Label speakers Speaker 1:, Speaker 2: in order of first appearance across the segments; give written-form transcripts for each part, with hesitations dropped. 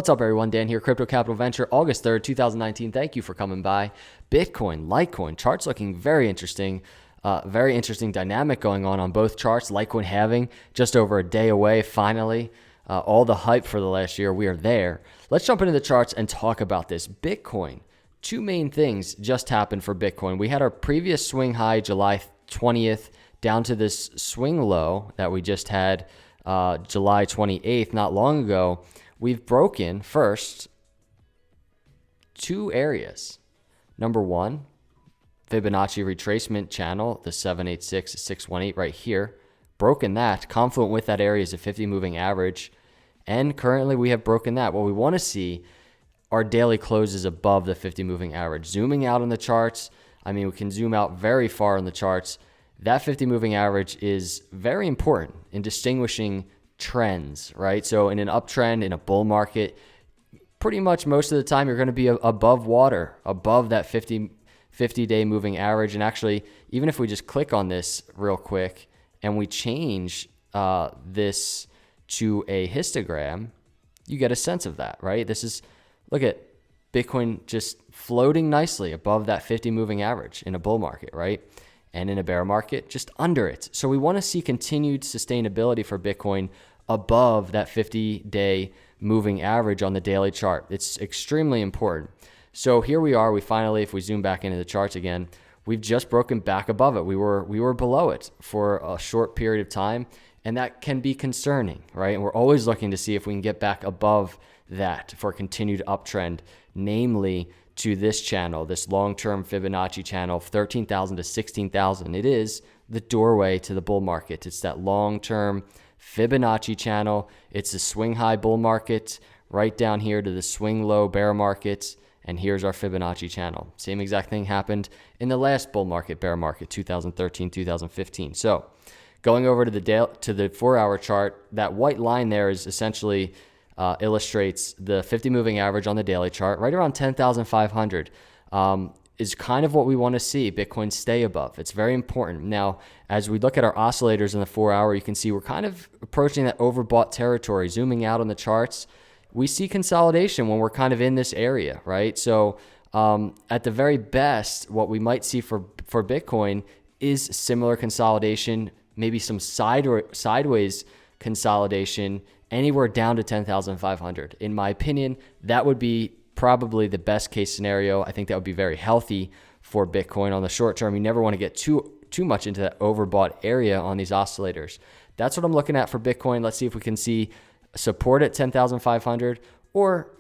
Speaker 1: What's up, everyone? Dan here, Crypto Capital Venture, August 3rd, 2019. Thank you for coming by. Bitcoin, Litecoin, charts looking very interesting. Very interesting dynamic going on both charts. Litecoin halving just over a day away, finally. All the hype for the last year, we are there. Let's jump into the charts and talk about this. Bitcoin, two main things just happened for Bitcoin. We had our previous swing high, July 20th, down to this swing low that we just had July 28th, not long ago. We've broken, first, two areas. Number one, Fibonacci retracement channel, the 786, 618 right here. Broken that. Confluent with that area is a 50 moving average. And currently we have broken that. What we want to see are daily closes above the 50 moving average. Zooming out on the charts, I mean, we can zoom out very far on the charts. That 50 moving average is very important in distinguishing trends, right? So in an uptrend, in a bull market, pretty much most of the time you're going to be above water, above that 50-day moving average. And actually, even if we just click on this real quick and we change this to a histogram, you get a sense of that, right? This is, look at Bitcoin just floating nicely above that 50 moving average in a bull market, right? And in a bear market, just under it. So we want to see continued sustainability for Bitcoin above that 50-day moving average on the daily chart. It's extremely important. So here we are. We finally, if we zoom back into the charts again, we've just broken back above it. We were below it for a short period of time, and that can be concerning, right? And we're always looking to see if we can get back above that for a continued uptrend, namely to this channel, this long-term Fibonacci channel, 13,000 to 16,000. It is the doorway to the bull market. It's that long-term Fibonacci channel. It's a swing high bull market right down here to the swing low bear market. And here's our Fibonacci channel. Same exact thing happened in the last bull market, bear market, 2013, 2015. So going over to the 4-hour chart, that white line there is essentially illustrates the 50 moving average on the daily chart, right around 10,500 is kind of what we want to see Bitcoin stay above. It's very important. Now, as we look at our oscillators in the 4-hour, you can see we're kind of approaching that overbought territory. Zooming out on the charts, we see consolidation when we're kind of in this area, right? So at the very best, what we might see for Bitcoin is similar consolidation, maybe some sideways consolidation, anywhere down to 10,500. In my opinion, that would be probably the best case scenario. I think that would be very healthy for Bitcoin on the short term. You never want to get too much into that overbought area on these oscillators. That's what I'm looking at for Bitcoin. Let's see if we can see support at 10,500, or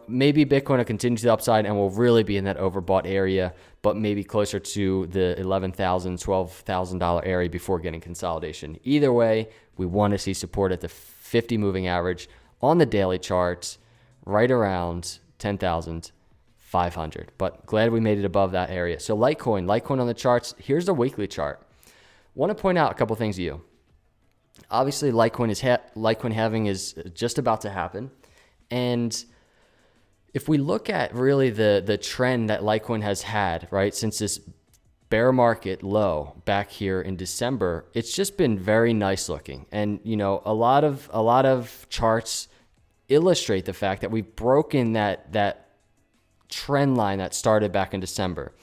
Speaker 1: maybe Bitcoin will continue to the upside and will really be in that overbought area, but maybe closer to the $11,000, $12,000 area before getting consolidation. Either way, we want to see support at the 50 moving average on the daily charts right around 10,500. But glad we made it above that area. So Litecoin on the charts. Here's the weekly chart. Want to point out a couple things to you. Obviously, Litecoin halving is just about to happen. And if we look at really the trend that Litecoin has had, right, since this bear market low back here in December, it's just been very nice looking. And, a lot of charts illustrate the fact that we've broken that trend line that started back in December.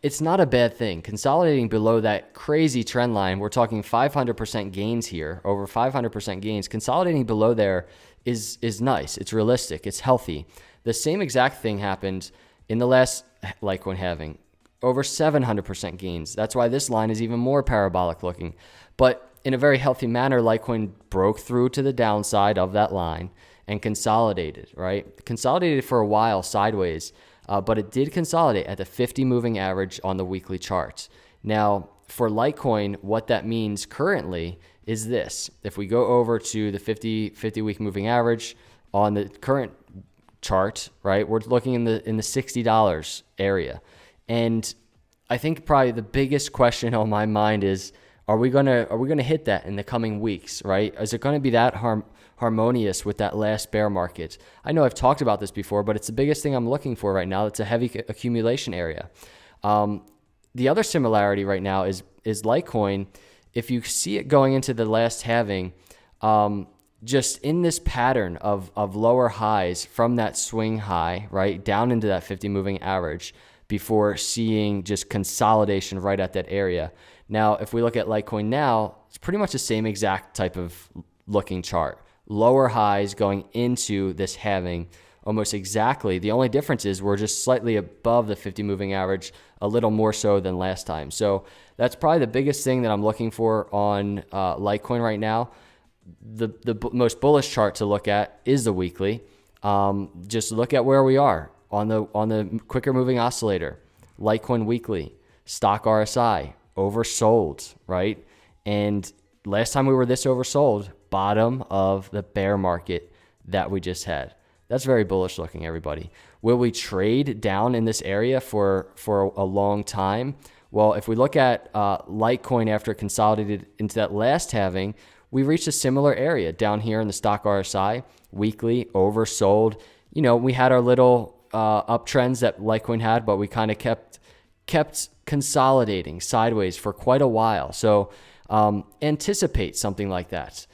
Speaker 1: It's not a bad thing. Consolidating below that crazy trend line, we're talking 500% gains here, over 500% gains. Consolidating below there is nice. It's realistic. It's healthy. The same exact thing happened in the last Litecoin halving, over 700% gains. That's why this line is even more parabolic looking. But in a very healthy manner, Litecoin broke through to the downside of that line and consolidated, right? Consolidated for a while sideways, but it did consolidate at the 50 moving average on the weekly charts. Now, for Litecoin, what that means currently is this. If we go over to the 50-week moving average on the current chart, right, we're looking in the $60 area. And I think probably the biggest question on my mind is, are we gonna hit that in the coming weeks, right? Is it going to be that harmonious with that last bear market? I know I've talked about this before, but it's the biggest thing I'm looking for right now. It's a heavy accumulation area. The other similarity right now is Litecoin. If you see it going into the last halving, just in this pattern of lower highs from that swing high, right, down into that 50 moving average before seeing just consolidation right at that area. Now, if we look at Litecoin now, it's pretty much the same exact type of looking chart. Lower highs going into this halving almost exactly. The only difference is we're just slightly above the 50 moving average, a little more so than last time. So that's probably the biggest thing that I'm looking for on Litecoin right now. The most bullish chart to look at is the weekly. Just look at where we are on the quicker moving oscillator, Litecoin weekly, stock RSI, oversold, right? And last time we were this oversold, bottom of the bear market that we just had. That's very bullish looking, everybody. Will we trade down in this area for a long time? Well, if we look at Litecoin after it consolidated into that last halving, we reached a similar area down here in the stock RSI, weekly, oversold. You know, we had our little uptrends that Litecoin had, but we kind of kept consolidating sideways for quite a while. So anticipate something like that.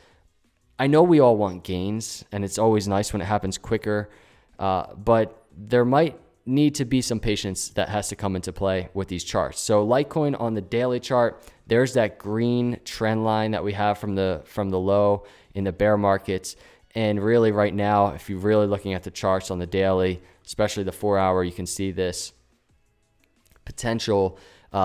Speaker 1: I know we all want gains, and it's always nice when it happens quicker, but there might need to be some patience that has to come into play with these charts. So Litecoin on the daily chart, there's that green trend line that we have from the low in the bear markets. And really right now, if you're really looking at the charts on the daily, especially the 4 hour, you can see this potential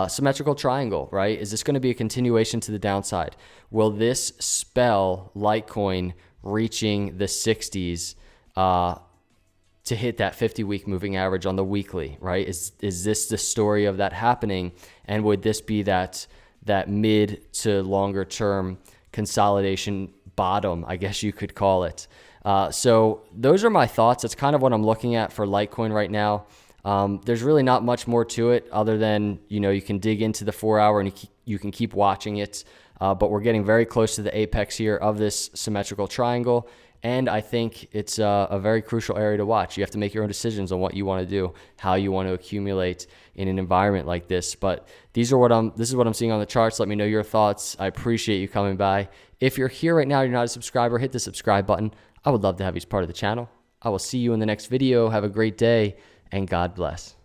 Speaker 1: symmetrical triangle, right? Is this going to be a continuation to the downside? Will this spell Litecoin reaching the 60s to hit that 50-week moving average on the weekly, right? Is this the story of that happening? And would this be that mid to longer term consolidation bottom, I guess you could call it? So those are my thoughts. That's kind of what I'm looking at for Litecoin right now. There's really not much more to it other than, you know, you can dig into the 4 hour and you can keep watching it. But we're getting very close to the apex here of this symmetrical triangle. And I think it's a very crucial area to watch. You have to make your own decisions on what you want to do, how you want to accumulate in an environment like this. But this is what I'm seeing on the charts. Let me know your thoughts. I appreciate you coming by. If you're here right now, you're not a subscriber, hit the subscribe button. I would love to have you as part of the channel. I will see you in the next video. Have a great day, and God bless.